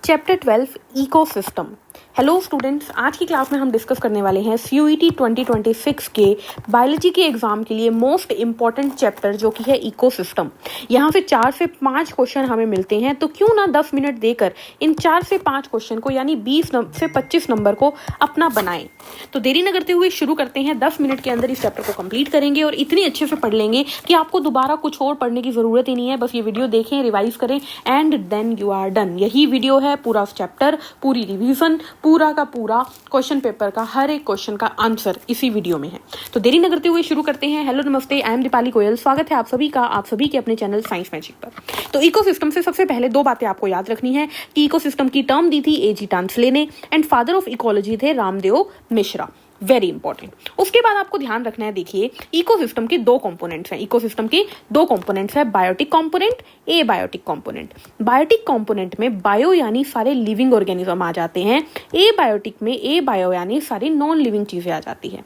Chapter 12 ecosystem. Hello students, आज की class में हम डिस्कस करने वाले हैं सीयूईटी 2026 के बायोलॉजी के एग्जाम के लिए मोस्ट इंपॉर्टेंट चैप्टर जो कि है इकोसिस्टम। यहाँ से 4 से 5 क्वेश्चन हमें मिलते हैं, तो क्यों ना 10 मिनट देकर इन 4 से 5 क्वेश्चन को यानी 20 से 25 नंबर को अपना बनाएं। तो देरी न करते हुए शुरू करते हैं। 10 मिनट के अंदर इस चैप्टर को कंप्लीट करेंगे और इतनी अच्छे से पढ़ लेंगे कि आपको दोबारा कुछ और पढ़ने की जरूरत ही नहीं है। बस ये वीडियो देखें, रिवाइज करें and then you are done. यही वीडियो है, पूरा चैप्टर, पूरी रिवीजन, पूरा का पूरा क्वेश्चन पेपर का हर एक क्वेश्चन का आंसर इसी वीडियो में है। तो देरी न करते हुए शुरू करते हैं। हेलो नमस्ते, आई एम दीपाली गोयल। स्वागत है आप सभी के अपने चैनल साइंस मैजिक पर। तो इकोसिस्टम से सबसे पहले 2 बातें आपको याद रखनी है कि इकोसिस्टम की टर्म दी थी एजी टांसले ने एंड फादर ऑफ इकोलॉजी थे रामदेव मिश्रा। Very important. उसके बाद आपको ध्यान रखना है, देखिए इकोसिस्टम के 2 कंपोनेंट्स हैं। इकोसिस्टम के 2 कंपोनेंट्स है, biotic component, abiotic component. Biotic component में बायो यानी सारे लिविंग ऑर्गेनिज्म आ जाते हैं। एबायोटिक में ए बायो यानी सारी नॉन लिविंग चीजें आ जाती है।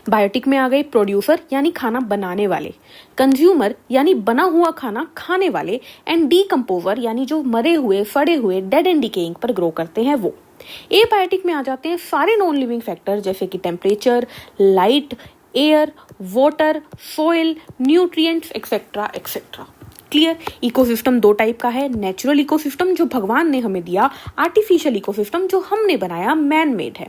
बायोटिक में आ गए प्रोड्यूसर यानी खाना बनाने वाले, कंज्यूमर यानी बना हुआ खाना खाने वाले, एंड डीकंपोजर यानी जो मरे हुए, सड़े हुए, डेड एंड डिकेइंग पर ग्रो करते हैं वो। एबायोटिक में आ जाते हैं सारे नॉन लिविंग फैक्टर जैसे कि temperature, light, air, water, soil, nutrients etcetera etcetera. Clear. Ecosystem 2 type का है, नेचुरल इकोसिस्टम जो भगवान ने हमें दिया, आर्टिफिशियल इकोसिस्टम जो हमने बनाया, मैन मेड है।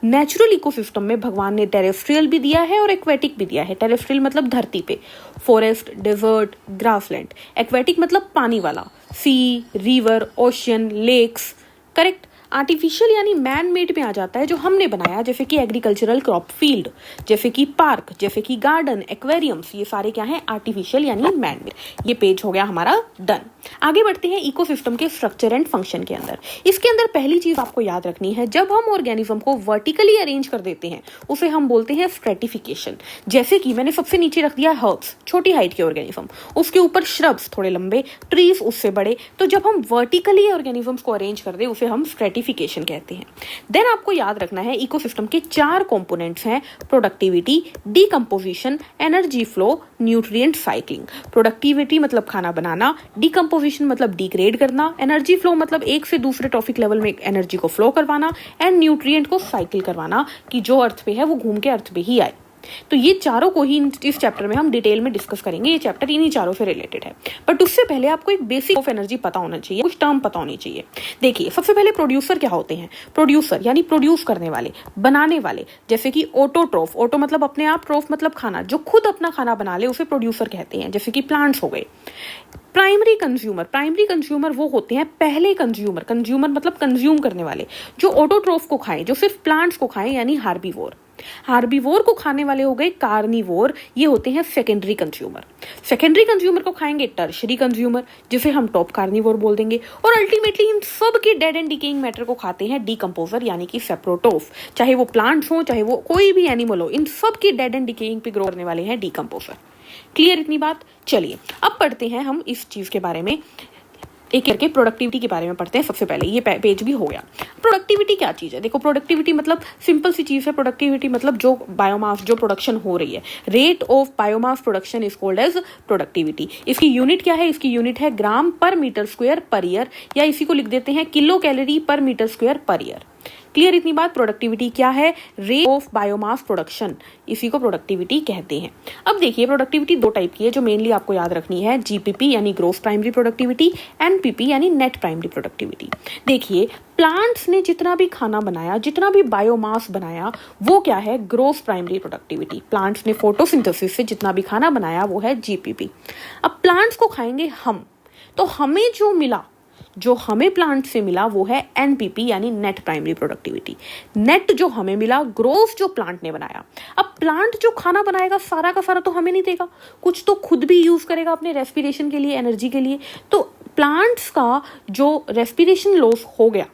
नेचुरल इकोसिस्टम में भगवान ने टेरेस्ट्रियल भी दिया है और एक्वेटिक भी दिया है। टेरेस्ट्रियल मतलब धरती पे, फॉरेस्ट, डेजर्ट, ग्रासलैंड। एक्वेटिक मतलब पानी वाला, sea, river, ocean, lakes. Correct. Artificial यानी मैन मेड में आ जाता है जो हमने बनाया, जैसे कि एग्रीकल्चरल क्रॉप फील्ड, जैसे कि पार्क, जैसे कि गार्डन, एक्वेरियम्स। ये सारे क्या हैं? आर्टिफिशियल यानी मैन मेड। ये पेज हो गया हमारा डन। आगे बढ़ते हैं इकोसिस्टम के स्ट्रक्चर एंड फंक्शन के अंदर। इसके अंदर पहली चीज आपको याद रखनी है, जब हम ऑर्गेनिज्म को वर्टिकली अरेंज कर देते हैं उसे हम बोलते हैं स्ट्रेटिफिकेशन। जैसे कि मैंने सबसे नीचे रख दिया हर्ब्स, छोटी हाइट के ऑर्गेनिज्म, उसके ऊपर श्रब्स थोड़े लंबे, ट्रीज उससे बड़े। तो जब हम वर्टिकली ऑर्गेनिजम्स को अरेंज कर दे उसे हम स्ट्रेटिफिकेशन कहते हैं। देन आपको याद रखना है इकोसिस्टम के 4 कंपोनेंट्स हैं, productivity, decomposition, energy flow, nutrient cycling. Productivity मतलब खाना बनाना, डीकंपोजिशन मतलब डिग्रेड करना, एनर्जी फ्लो मतलब एक से दूसरे ट्रॉफिक लेवल में एनर्जी को फ्लो करवाना, एंड न्यूट्रिएंट को साइकिल करवाना कि जो अर्थ पे है वो घूम के अर्थ पे ही आए। तो ये चारों को ही इस चैप्टर में हम डिटेल में डिस्कस करेंगे। ये चैप्टर इन्हीं चारों से रिलेटेड है, बट उससे पहले आपको एक बेसिक ऑफ एनर्जी पता होना चाहिए, कुछ टर्म पता होनी चाहिए। देखिए सबसे पहले प्रोड्यूसर क्या होते हैं? प्रोड्यूसर यानी प्रोड्यूस करने वाले, बनाने वाले, जैसे कि ऑटोट्रोफ। ऑटो मतलब अपने आप, ट्रोफ मतलब खाना, जो खुद अपना खाना बना ले उसे प्रोड्यूसर कहते हैं, जैसे कि प्लांट्स हो गए। प्राइमरी कंज्यूमर वो होते हैं पहले कंज्यूमर। कंज्यूमर मतलब कंज्यूम करने वाले, जो ऑटोट्रोफ को खाएं, जो सिर्फ प्लांट्स को खाएं, यानी हार्बीवोर। हार्बीवोर को खाने वाले हो गए कार्निवोर, ये होते हैं सेकेंडरी कंज्यूमर। सेकेंडरी कंज्यूमर को खाएंगे टर्शरी कंज्यूमर, जिसे हम टॉप कार्निवोर बोल देंगे। और अल्टीमेटली इन सब के डेड एंड डिकेइंग मैटर को खाते हैं डीकंपोजर यानी कि सेप्रोटोफ। चाहे वो प्लांट्स हो, चाहे वो कोई भी एनिमल हो, इन सब के डेड एंड डिकेइंग पे ग्रो करने वाले हैं डीकंपोजर। क्लियर इतनी बात? चलिए अब पढ़ते हैं हम इस चीज के बारे में, एक करके प्रोडक्टिविटी के बारे में पढ़ते हैं। सबसे पहले ये पेज भी हो गया। प्रोडक्टिविटी क्या चीज है? देखो प्रोडक्टिविटी मतलब सिंपल सी चीज है। प्रोडक्टिविटी मतलब जो बायोमास, जो प्रोडक्शन हो रही है, rate of biomass production is called as productivity. इसकी यूनिट क्या है? इसकी यूनिट है ग्राम पर मीटर स्क्वायर पर ईयर, या इसी को लिख देते हैं kilo calorie per metre square per year. Clear इतनी बात? प्रोडक्टिविटी क्या है? रेट ऑफ बायोमास प्रोडक्शन, इसी को प्रोडक्टिविटी कहते हैं। अब देखिए प्रोडक्टिविटी 2 टाइप की है जो मेनली आपको याद रखनी है, जीपीपी यानी ग्रोस प्राइमरी प्रोडक्टिविटी, एनपीपी यानी नेट प्राइमरी प्रोडक्टिविटी। देखिए प्लांट्स ने जितना भी खाना बनाया, जितना भी बायोमास बनाया, वो क्या है? Gross primary productivity. प्लांट्स ने फोटोसिंथेसिस से जितना भी खाना बनाया वो है जीपीपी। अब प्लांट्स को खाएंगे हम, तो हमें जो मिला, जो हमें प्लांट से मिला वो है एनपीपी यानी नेट प्राइमरी प्रोडक्टिविटी। नेट जो हमें मिला, ग्रोस जो प्लांट ने बनाया। अब प्लांट जो खाना बनाएगा सारा का सारा तो हमें नहीं देगा, कुछ तो खुद भी यूज करेगा अपने रेस्पिरेशन के लिए, एनर्जी के लिए। तो प्लांट्स का जो रेस्पिरेशन लॉस हो गया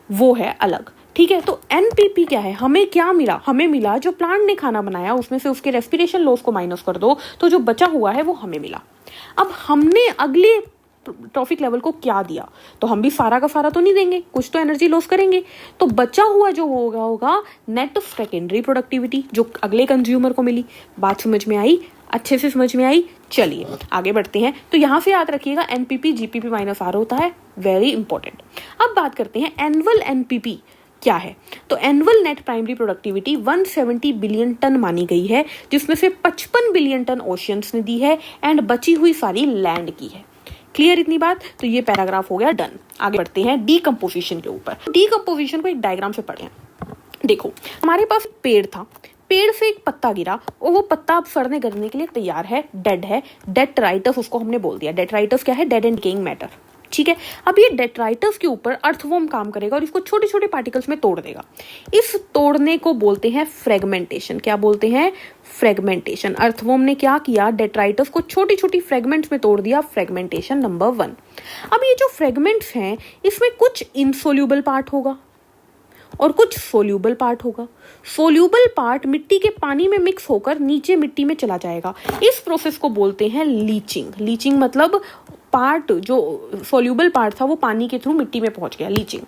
वो है अलग। ठीक है, तो एनपीपी क्या है? हमें क्या मिला? हमें मिला जो प्लांट ने खाना बनाया उसमें से उसके रेस्पिरेशन लॉस को माइनस कर दो तो जो बचा हुआ है वो हमें मिला। अब हमने अगले ट्रॉफिक लेवल को क्या दिया, तो हम भी सारा का सारा तो नहीं देंगे, कुछ तो एनर्जी लॉस करेंगे। तो बचा हुआ जो होगा नेट सेकेंडरी प्रोडक्टिविटी, जो अगले कंज्यूमर को मिली। बात समझ में आई? अच्छे से समझ में आई। चलिए आगे बढ़ते हैं। तो यहाँ से याद रखिएगा एनपीपी जीपीपी माइनस आर होता है, वेरी इंपॉर्टेंट। अब बात करते हैं एनुअल एनपीपी क्या है। तो annual net primary productivity 170 billion ton मानी गई है, जिसमें से 55 बिलियन टन ओशियंस ने दी है एंड बची हुई सारी लैंड की है। क्लियर इतनी बात। तो ये पैराग्राफ हो गया डन। आगे बढ़ते हैं डीकम्पोजिशन के ऊपर। डीकम्पोजिशन को एक डायग्राम से पढ़ें। देखो हमारे पास पेड़ था, पेड़ से एक पत्ता गिरा और वो पत्ता अब सड़ने गलने के लिए तैयार है, डेड है। डेट्राइटस उसको हमने बोल दिया। डेट्राइटस क्या है? Dead and decaying matter. ठीक है। अब ये डेट्राइटस के ऊपर अर्थवॉर्म काम करेगा और इसको छोटे छोटे पार्टिकल्स में तोड़ देगा। इस तोड़ने को बोलते हैं फ्रेगमेंटेशन। क्या बोलते हैं? फ्रेगमेंटेशन। अर्थवॉर्म ने क्या किया? डेट्राइटस को छोटी छोटी फ्रेगमेंट्स में तोड़ दिया। Fragmentation number 1। अब ये जो फ्रेगमेंट्स हैं इसमें कुछ इनसोल्यूबल पार्ट होगा और कुछ सोल्यूबल पार्ट होगा। सोल्यूबल पार्ट मिट्टी के पानी में मिक्स होकर नीचे मिट्टी में चला जाएगा। इस प्रोसेस को बोलते हैं लीचिंग। लीचिंग मतलब पार्ट जो सोल्यूबल पार्ट था वो पानी के थ्रू मिट्टी में पहुंच गया, लीचिंग।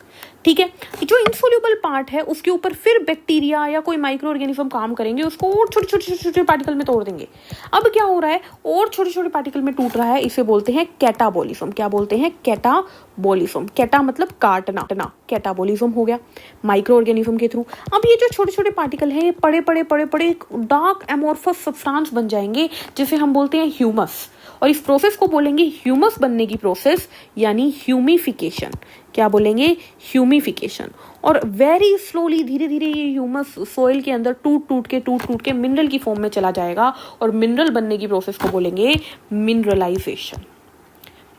ठीक है। जो इनसोल्यूबल पार्ट है उसके ऊपर फिर बैक्टीरिया या कोई माइक्रो ऑर्गेनिज्म काम करेंगे, उसको और छोटे छोटे छोटे पार्टिकल में तोड़ देंगे। अब क्या हो रहा है? और छोटे छोटे पार्टिकल में टूट रहा है। इसे बोलते हैं कैटाबोलिज्म। क्या बोलते हैं? कैटाबोलिज्म। कैटा मतलब काटना, कैटाबोलिज्म हो गया माइक्रो ऑर्गेनिज्म के थ्रू। अब ये जो छोटे छोटे पार्टिकल हैं ये बड़े बड़े बड़े बड़े डार्क एमोर्फस सब्सटेंस बन जाएंगे, जिसे हम बोलते हैं ह्यूमस। और इस प्रोसेस को बोलेंगे ह्यूमस बनने की प्रोसेस, यानी ह्यूमिफिकेशन। क्या बोलेंगे? ह्यूमिफिकेशन। और वेरी स्लोली, धीरे धीरे ये ह्यूमस सोइल के अंदर टूट टूट के मिनरल की फॉर्म में चला जाएगा और मिनरल बनने की प्रोसेस को बोलेंगे मिनरलाइजेशन।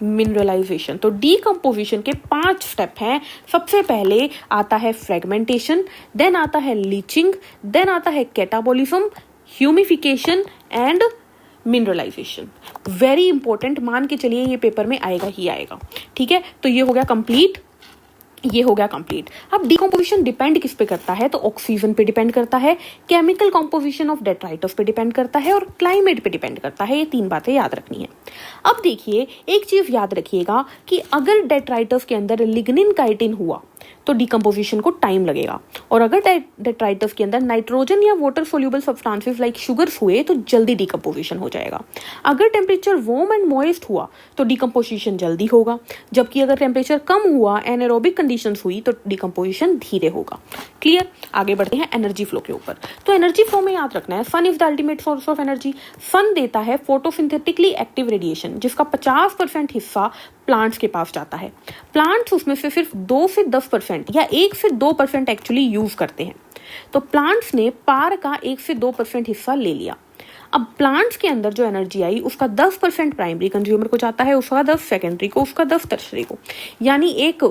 मिनरलाइजेशन। तो डीकम्पोजिशन के 5 स्टेप हैं। सबसे पहले आता है फ्रेगमेंटेशन, देन आता है लीचिंग, देन आता है catabolism, humification and mineralisation. Very important, मान के चलिए ये पेपर में आएगा ही आएगा। ठीक है। तो ये हो गया कंप्लीट, ये हो गया कंप्लीट। अब डीकम्पोजिशन डिपेंड किस पे करता है? तो ऑक्सीजन पे डिपेंड करता है, केमिकल कॉम्पोजिशन ऑफ डेट्राइटस पे डिपेंड करता है और क्लाइमेट पे डिपेंड करता है। ये 3 बातें याद रखनी है। अब देखिए एक चीज याद रखिएगा कि अगर डेट्राइटस के अंदर लिग्निन काइटिन हुआ तो डीकम्पोजिशन को टाइम लगेगा, और अगर डेट्राइटस के अंदर नाइट्रोजन या water soluble substances like sugars हुए तो जल्दी डीकम्पोजिशन हो जाएगा। अगर टेम्परेचर वार्म एंड मॉइस्ट हुआ तो डीकम्पोजिशन जल्दी होगा, जबकि अगर टेम्परेचर कम हुआ, एनारोबिक कंडीशंस हुई, तो डीकम्पोजिशन धीरे होगा। क्लियर। आगे बढ़ते हैं एनर्जी फ्लो के ऊपर। तो एनर्जी फ्लो में याद रखना है sun is the ultimate source of energy. Sun देता है फोटोसिंथेटिकली एक्टिव रेडिएशन, जिसका 50% हिस्सा प्लांट्स के पास जाता है। प्लांट्स उसमें से सिर्फ 2 से 10% या 1 से 2% एक्चुअली यूज करते हैं। तो प्लांट्स ने पार का 1 से 2% हिस्सा ले लिया। अब प्लांट्स के अंदर जो एनर्जी आई उसका 10% प्राइमरी कंज्यूमर को जाता है, उसका 10 सेकेंडरी को, उसका 10 टर्शरी को। यानी एक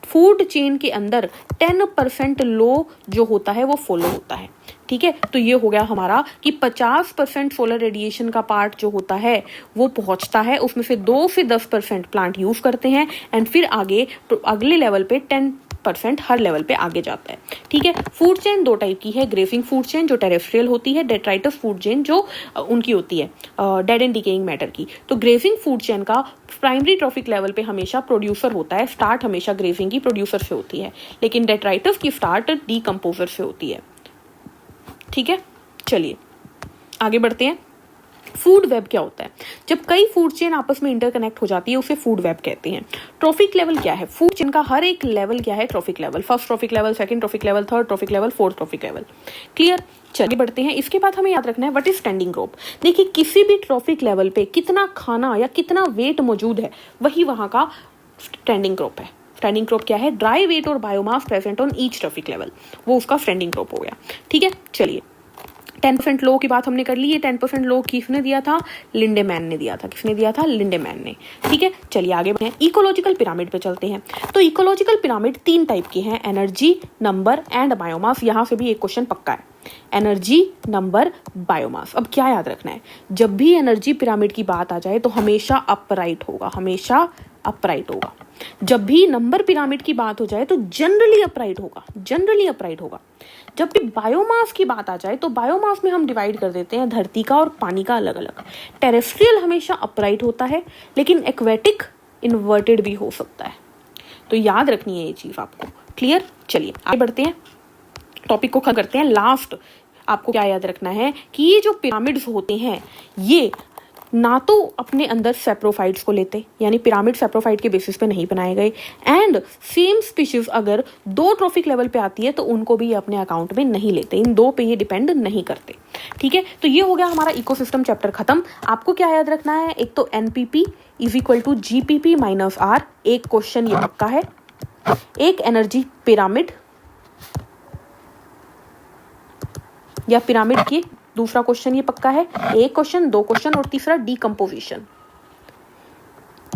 फूड चेन के अंदर 10% लो जो होता है वो फॉलो होता है। ठीक है। तो ये हो गया हमारा कि 50% सोलर रेडिएशन का पार्ट जो होता है वो पहुंचता है, उसमें से 2 से 10% प्लांट यूज करते हैं एंड फिर आगे अगले लेवल पे 10% हर लेवल पे आगे जाता है। ठीक है। फूड चेन 2 टाइप की है, ग्रेजिंग फूड चेन जो टेरेस्ट्रियल होती है, डेट्राइटस फूड चेन जो उनकी होती है डेड एंड डिकेइंग मैटर की। तो ग्रेजिंग फूड चेन का प्राइमरी ट्रॉफिक लेवल पे हमेशा प्रोड्यूसर होता है, स्टार्ट हमेशा ग्रेजिंग की प्रोड्यूसर से होती है, लेकिन डेट्राइटस की स्टार्ट डीकम्पोजर से होती है। ठीक है। चलिए आगे बढ़ते हैं। फूड वेब क्या होता है? जब कई फूड चेन आपस में इंटरकनेक्ट हो जाती है उसे फूड वेब कहते हैं। ट्रॉफिक लेवल क्या है? फूड चेन का हर एक लेवल क्या है? Trophic level. First trophic level, second trophic level, third trophic level, fourth trophic level. Clear. चलिए बढ़ते हैं। इसके बाद हमें याद रखना है व्हाट इज स्टैंडिंग ग्रुप। देखिए किसी भी ट्रॉफिक लेवल पे कितना खाना या कितना वेट मौजूद है वही वहां का स्टैंडिंग ग्रुप है। स्टैंडिंग ग्रुप क्या है? ड्राई वेट और biomass present on each trophic level, वो उसका स्टैंडिंग ग्रुप हो गया। ठीक है। चलिए 10% लो की बात हमने कर ली है। 10% लो किसने दिया था? लिंडेमैन ने दिया था। किसने दिया था? लिंडेमैन ने। ठीक है। चलिए आगे बढ़े। इकोलॉजिकल पिरामिड पे चलते हैं। तो इकोलॉजिकल पिरामिड 3 टाइप के हैं, एनर्जी, नंबर एंड बायोमास। यहां से भी एक क्वेश्चन पक्का है, एनर्जी, नंबर, बायोमास। अब क्या याद रखना है? जब भी एनर्जी पिरामिड की बात आ जाए तो हमेशा अपराइट होगा, हमेशा अपराइट होगा। जब भी नंबर पिरामिड की बात हो जाए तो जनरली अपराइट होगा, जनरली अपराइट होगा। जब भी बायोमास की बात आ जाए तो बायोमास में हम डिवाइड कर देते हैं धरती का और पानी का अलग अलग। टेरेस्ट्रियल हमेशा अपराइट होता है, लेकिन एक्वेटिक इन्वर्टेड भी हो सकता है। तो याद रखनी है ये चीज आपको। क्लियर। चलिए आगे बढ़ते हैं, टॉपिक को खत्म करते हैं। लास्ट आपको क्या याद रखना है कि ये जो पिरामिड्स होते हैं ये ना तो अपने अंदर सेप्रोफाइट्स को लेते, यानी पिरामिड सेप्रोफाइट के बेसिस पे नहीं बनाए गए, एंड सेम स्पीशीज अगर 2 ट्रॉफिक लेवल पे आती है तो उनको भी ये अपने अकाउंट में नहीं लेते, इन 2 पे ये डिपेंड नहीं करते। ठीक है, तो ये हो गया हमारा इकोसिस्टम चैप्टर खत्म। आपको क्या याद रखना है, एक तो NPP is equal to GPP minus R, एक क्वेश्चन ये पक्का है, एक एनर्जी पिरामिड या पिरामिड की दूसरा क्वेश्चन ये पक्का है, एक क्वेश्चन, 2 क्वेश्चन और तीसरा डीकंपोजिशन।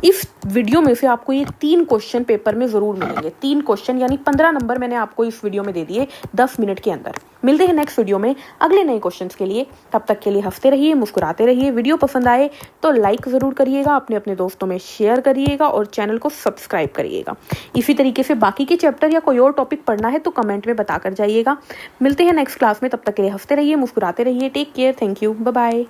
इस वीडियो में से आपको ये 3 क्वेश्चन पेपर में जरूर मिलेंगे, 3 क्वेश्चन यानी 15 नंबर मैंने आपको इस वीडियो में दे दिए 10 मिनट के अंदर। मिलते हैं नेक्स्ट वीडियो में अगले नए क्वेश्चंस के लिए, तब तक के लिए हंसते रहिए, मुस्कुराते रहिए। वीडियो पसंद आए तो लाइक जरूर करिएगा, अपने दोस्तों में शेयर करिएगा और चैनल को सब्सक्राइब करिएगा। इसी तरीके से बाकी के चैप्टर या कोई और टॉपिक पढ़ना है तो कमेंट में बताकर जाइएगा। मिलते हैं नेक्स्ट क्लास में, तब तक के लिए हंसते रहिए, मुस्कुराते रहिए। Take care, thank you, bye bye.